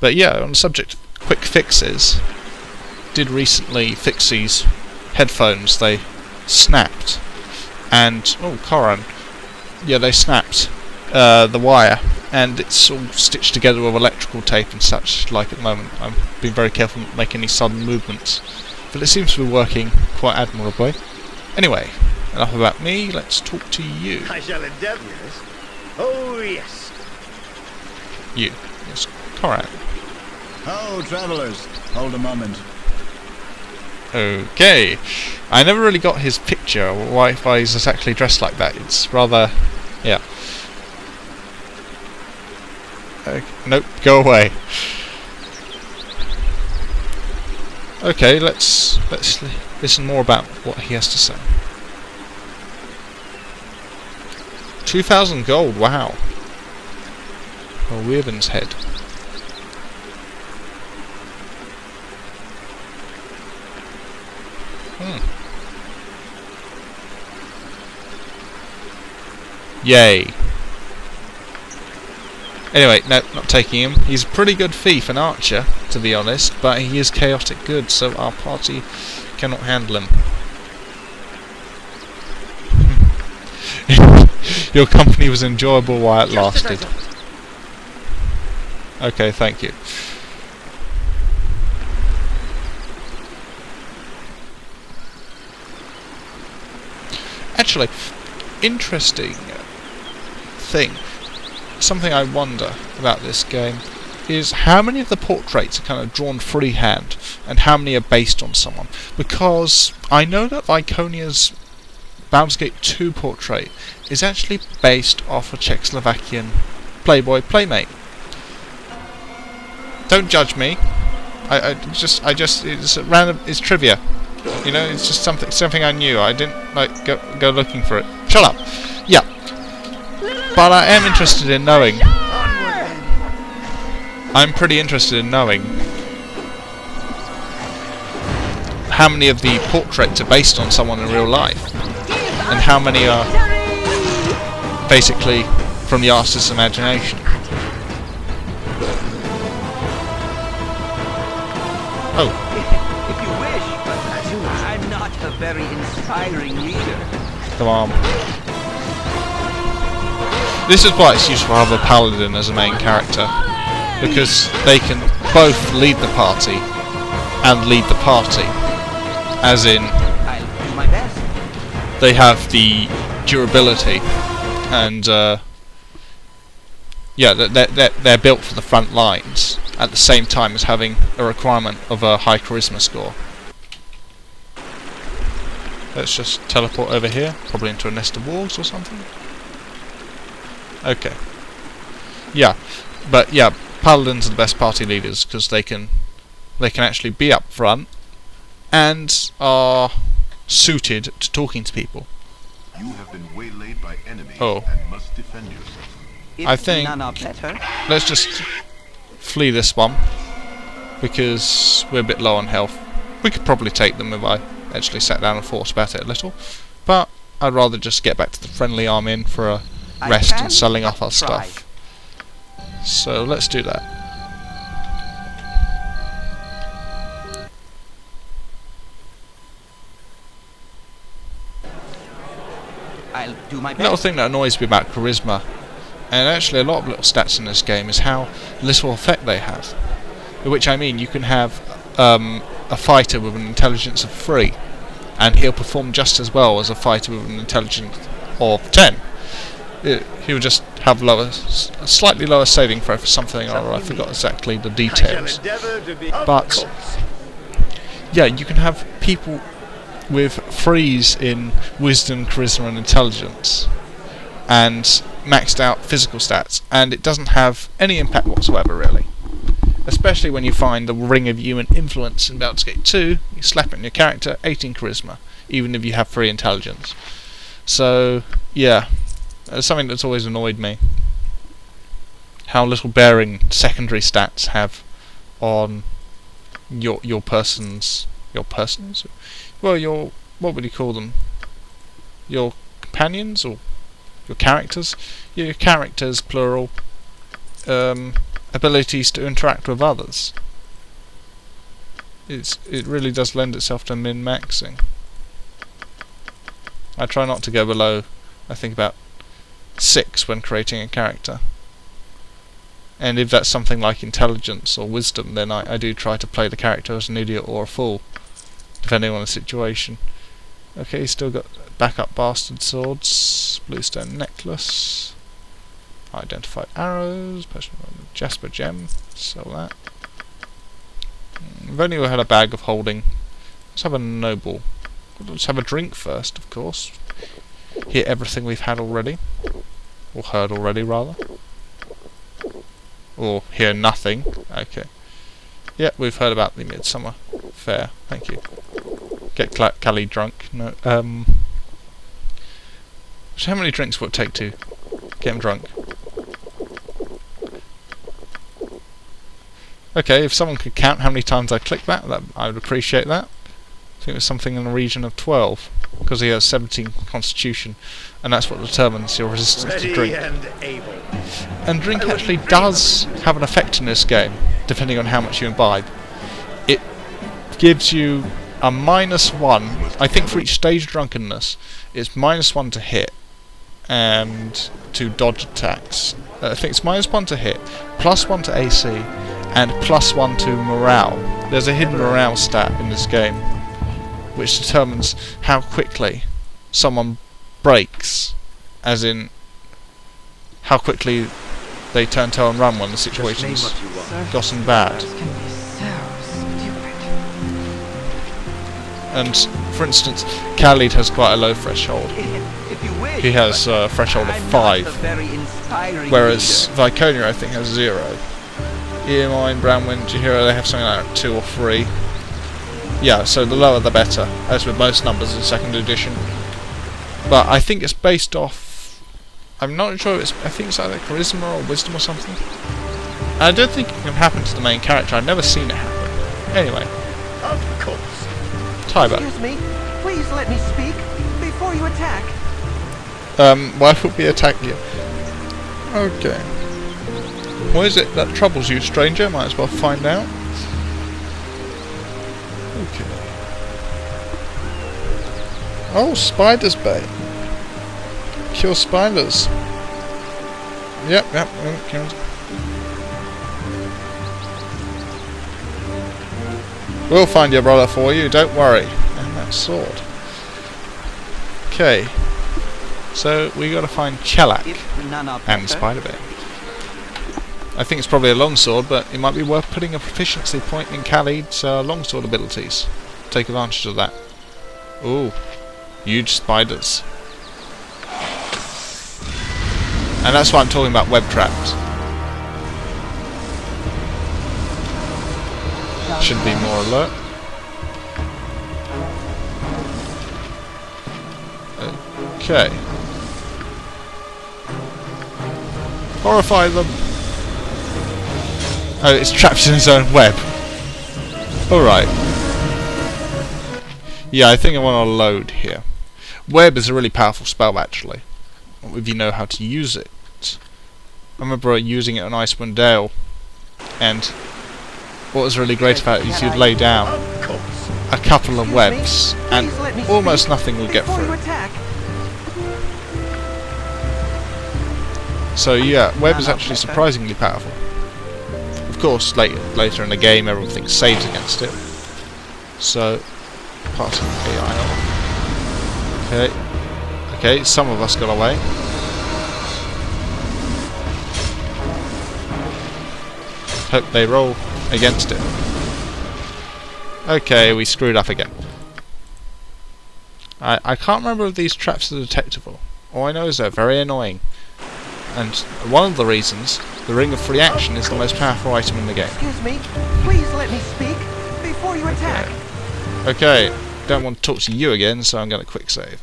But yeah, on the subject of quick fixes, did recently fix these headphones. They snapped, and Koran, yeah, they snapped the wire, and it's all stitched together with electrical tape and such like at the moment. I'm being very careful not to make any sudden movements, but it seems to be working quite admirably. Anyway, enough about me, let's talk to you. I shall endeavour. Yes. Oh, yes. You. Yes, Koran. Oh, travellers, hold a moment. Okay. I never really got his picture, why he's exactly dressed like that. It's rather... yeah. Nope, go away. Okay, let's listen more about what he has to say. 2,000 gold, wow. A Wyvern's head. Yay. Anyway, no, not taking him. He's a pretty good thief and archer, to be honest, but he is chaotic good, so our party cannot handle him. Your company was enjoyable while it lasted. Okay, thank you. Actually, interesting thing, something I wonder about this game is how many of the portraits are kind of drawn freehand and how many are based on someone. Because I know that Viconia's Baldur's Gate 2 portrait is actually based off a Czechoslovakian Playboy playmate. Don't judge me. I just it's random. It's trivia. You know, it's just something I knew. I didn't like go looking for it. Shut up. Yeah. But I am interested in knowing. I'm pretty interested in knowing how many of the portraits are based on someone in real life, and how many are basically from the artist's imagination. Oh. If you wish, but I'm not a very inspiring leader. Come on. This is why it's useful to have a paladin as a main character, because they can both lead the party and lead the party. As in, I'll do my best. They have the durability, and yeah, they're built for the front lines at the same time as having a requirement of a high charisma score. Let's just teleport over here, probably into a nest of wolves or something. Okay. Yeah, but yeah, paladins are the best party leaders because they can actually be up front and are suited to talking to people. You have been waylaid by enemies and must defend yourself. I think none are better. Let's just flee this one because we're a bit low on health. We could probably take them if I actually sat down and thought about it a little, but I'd rather just get back to the friendly arm in for a rest and selling off our stuff. So let's do that. I'll do my best. Little thing that annoys me about charisma, and actually a lot of little stats in this game, is how little effect they have. By which I mean you can have a fighter with an intelligence of 3, and he'll perform just as well as a fighter with an intelligence of 10. He'll just have a slightly lower saving throw for something or other. I forgot exactly the details. But yeah, you can have people with 3s in wisdom, charisma and intelligence and maxed out physical stats, and it doesn't have any impact whatsoever really. Especially when you find the Ring of Human Influence in Baldur's Gate 2, you slap it on your character, 18 charisma, even if you have 3 intelligence. So yeah, that's something that's always annoyed me. How little bearing secondary stats have on your persons. Well, what would you call them? Your companions or your characters? Your characters, plural. abilities to interact with others. It really does lend itself to min-maxing. I try not to go below, I think, about 6 when creating a character. And if that's something like intelligence or wisdom, then I do try to play the character as an idiot or a fool, depending on the situation. Okay, still got backup bastard swords, bluestone necklace, identified arrows, personal jasper gem, sell that. We've only had a bag of holding. Let's have a noble. Let's have a drink first, of course. Hear everything we've had already. Or heard already, rather. Or hear nothing. Okay. Yeah, we've heard about the Midsummer Fair. Thank you. Get Callie drunk. No. So how many drinks would it take to get him drunk? Okay, if someone could count how many times I clicked that, I would appreciate that. I think it was something in the region of 12, because he has 17 constitution, and that's what determines your resistance to drink. And drink actually does have an effect in this game, depending on how much you imbibe. It gives you a -1, I think for each stage of drunkenness, it's -1 to hit, and to dodge attacks. I think it's -1 to hit, +1 to AC, and +1 to morale. There's a hidden morale stat in this game, which determines how quickly someone breaks, as in how quickly they turn tail and run when the situation's gotten bad. And for instance, Khalid has quite a low threshold. He has a threshold of 5, whereas Viconia I think has 0. Earmine, Brownwind, Jahira, they have something like 2 or 3. Yeah, so the lower the better, as with most numbers in 2nd edition. But I think it's based off... I'm not sure I think it's either charisma or wisdom or something. And I don't think it can happen to the main character, I've never seen it happen. Anyway. Of course. Tyber. Excuse me, please let me speak before you attack. Why would we attack you? Okay. What is it that troubles you, stranger? Might as well find out. Okay. Oh, spider's bait. Kill spiders. Yep. Okay. We'll find your brother for you, don't worry. And that sword. Okay. So we gotta find Chelak and Spiderbait. I think it's probably a longsword, but it might be worth putting a proficiency point in Khalid's longsword abilities. Take advantage of that. Ooh, huge spiders. And that's why I'm talking about web traps. Should be more alert. Okay. Horrify them. Oh, it's trapped in its own web. Alright. Yeah, I think I want to load here. Web is a really powerful spell, actually, if you know how to use it. I remember using it on Icewind Dale, and what was really great about it is you'd lay down a couple of webs, and almost nothing would get through. So yeah, web is actually surprisingly powerful. Of course, later in the game, everything saves against it. So, passing AI off. Okay, some of us got away. Hope they roll against it. Okay, we screwed up again. I can't remember if these traps are detectable. All I know is they're very annoying. And one of the reasons, the Ring of Free Action is the most powerful item in the game. Excuse me, please let me speak before you attack. Okay, don't want to talk to you again, so I'm going to quick save.